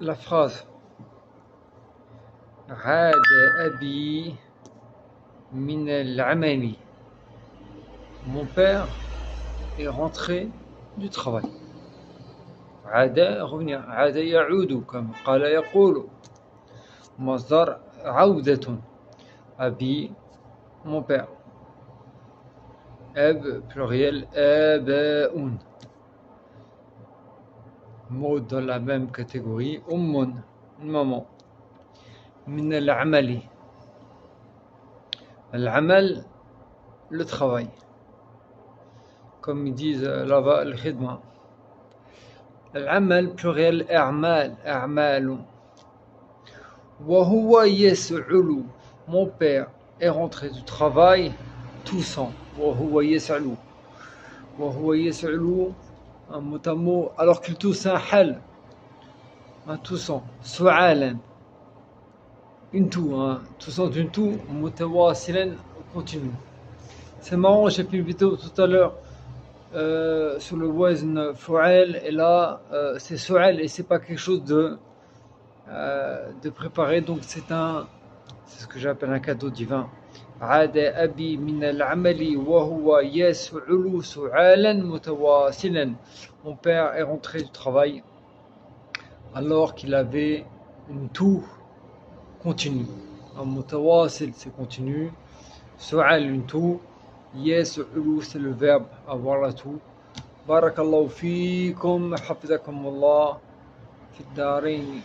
La phrase عاد أبي من العمل. Mon père est rentré du travail. عاد revenir. عاد يعود كما قال يقول. مصدر عودة. أبي mon père. أب pluriel آباء. Mot dans la même catégorie. une maman. من العمل. العمل le travail. Comme ils disent là-bas الخدمة. العمل pluriel أعمال. وهو يسعل. Mon père est rentré du travail toussant. وهو يسعل. وهو يسعل un mot à mot alors qu'il tousse un حال un toussant سعالا une toux toussant une toux متواصلا continue. C'est marrant, j'ai fait une vidéo tout à l'heure sur le wazn فعال et là c'est سعال et c'est pas quelque chose de préparé, donc c'est ce que j'appelle un cadeau divin. عاد أبي من العمل وهو يسعل سعالا متواصلا. Mon père est rentré du travail alors qu'il avait une toux continue. متواصل c'est continu. سعال une toux. يسعل c'est le verbe avoir la toux. بارك الله فيكم حفظكم الله في الدارين.